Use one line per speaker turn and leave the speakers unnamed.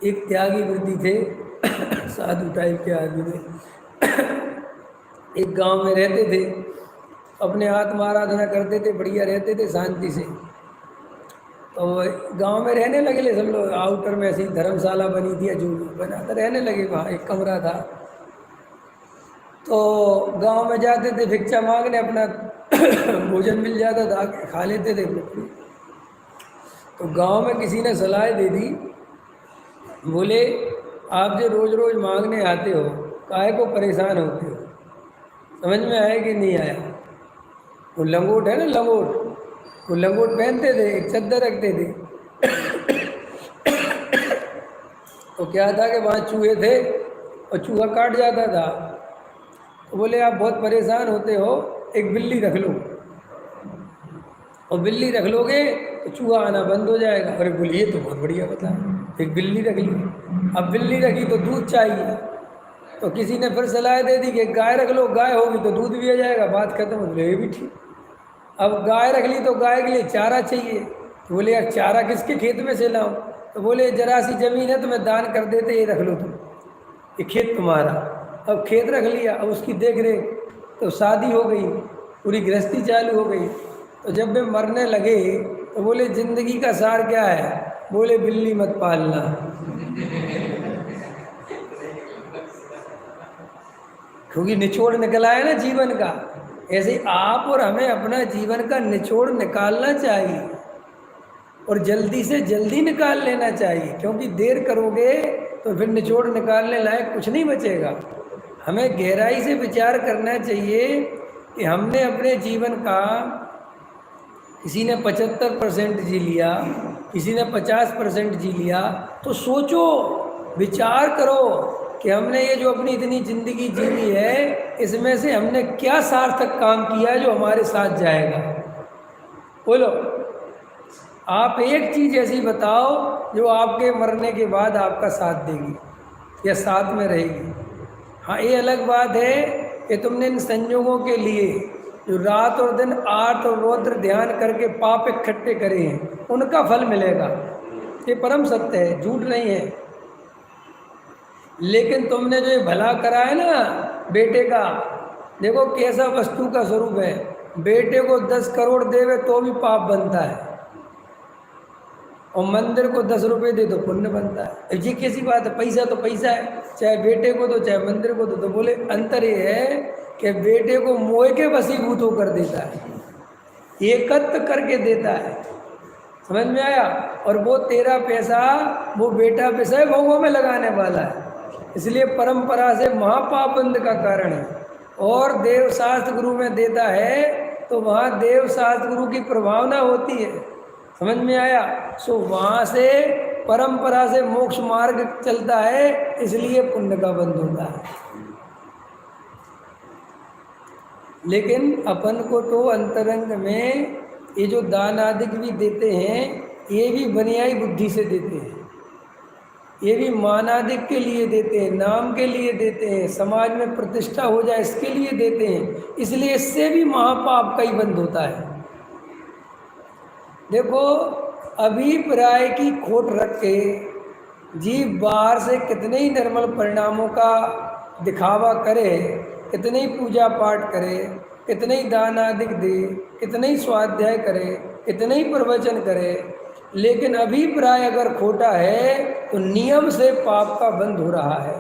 एक त्यागी वृत्ति थे, साधु टाइप के आदमी थे। एक गांव में रहते थे, अपने आत्मा आराधना करते थे, बढ़िया रहते थे शांति से। तो गांव में रहने लगे सब लोग, आउटर में ऐसी धर्मशाला बनी थी, जो बना था, रहने लगे वहाँ, एक कमरा था। तो गांव में जाते थे भिक्षा मांगने, अपना भोजन मिल जाता था, खा लेते थे। तो गांव में किसी ने सलाह दे दी, बोले आप जो रोज रोज मांगने आते हो, काहे को परेशान होते हो? समझ में आया कि नहीं आया? वो लंगोट है ना, लंगोट, वो लंगोट पहनते थे, एक चद्दर रखते थे। तो क्या था कि वहाँ चूहे थे और चूहा काट जाता था। तो बोले आप बहुत परेशान होते हो, एक बिल्ली रख लो, और बिल्ली रख लोगे तो चूहा आना बंद हो जाएगा। अरे बोलिए, तो बहुत बढ़िया बता, एक बिल्ली रख ली। अब बिल्ली रखी तो दूध चाहिए, तो किसी ने फिर सलाह दे दी कि गाय रख लो, गाय होगी तो दूध भी आ जाएगा, बात खत्म हो गई। भी ठीक। अब गाय रख ली तो गाय के लिए चारा चाहिए, तो बोले यार चारा किसके खेत में से लाऊं? तो बोले जरा सी जमीन है तो मैं दान कर देते, ये रख लो तुम, ये खेत तुम्हारा। अब खेत रख लिया, अब उसकी देख रेख, तो शादी हो गई, पूरी गृहस्थी चालू हो गई। तो जब वे मरने लगे तो बोले जिंदगी का सार क्या है? बोले बिल्ली मत पालना। क्योंकि निचोड़ निकला है ना जीवन का। ऐसे ही आप और हमें अपना जीवन का निचोड़ निकालना चाहिए, और जल्दी से जल्दी निकाल लेना चाहिए, क्योंकि देर करोगे तो फिर निचोड़ निकालने लायक कुछ नहीं बचेगा। हमें गहराई से विचार करना चाहिए कि हमने अपने जीवन का, किसी ने 75% जी लिया, किसी ने 50% जी लिया, तो सोचो, विचार करो कि हमने ये जो अपनी इतनी जिंदगी जी ली है, इसमें से हमने क्या सार्थक काम किया है जो हमारे साथ जाएगा? बोलो, आप एक चीज ऐसी बताओ जो आपके मरने के बाद आपका साथ देगी या साथ में रहेगी। हाँ, ये अलग बात है कि तुमने इन संयोगों के लिए जो रात और दिन आर्त और रौद्र ध्यान करके पाप इकट्ठे करे हैं, उनका फल मिलेगा, ये परम सत्य है, झूठ नहीं है। लेकिन तुमने जो ये भला करा है ना बेटे का, देखो कैसा वस्तु का स्वरूप है। बेटे को 10 करोड़ देवे तो भी पाप बनता है, और मंदिर को 10 रुपये दे तो पुण्य बनता है। ये कैसी बात है? पैसा तो पैसा है, चाहे बेटे को दो चाहे मंदिर को दो। तो बोले अंतर ये है कि बेटे को मोह के वशीभूत होकर देता है, एकत्र करके देता है। समझ में आया? और वो तेरा पैसा वो बेटा विषय भोगों में लगाने वाला है, इसलिए परंपरा से महापाप बंध का कारण है। और देव शास्त्र गुरु में देता है तो वहाँ देव शास्त्र गुरु की प्रभावना होती है। समझ में आया? सो वहाँ से परंपरा से मोक्ष मार्ग चलता है, इसलिए पुण्य का बंध होता है। लेकिन अपन को तो अंतरंग में ये जो दान आदि भी देते हैं, ये भी बनियाई बुद्धि से देते हैं, ये भी मानादिक के लिए देते हैं, नाम के लिए देते हैं, समाज में प्रतिष्ठा हो जाए इसके लिए देते हैं, इसलिए इससे भी महापाप का ही बंध होता है। देखो, अभिप्राय की खोट रख के जीव बाहर से कितने ही निर्मल परिणामों का दिखावा करे, कितने ही पूजा पाठ करे, कितने ही दान आदिक दे, कितने ही स्वाध्याय करे, कितने ही प्रवचन करे, लेकिन अभिप्राय अगर खोटा है तो नियम से पाप का बंध हो रहा है।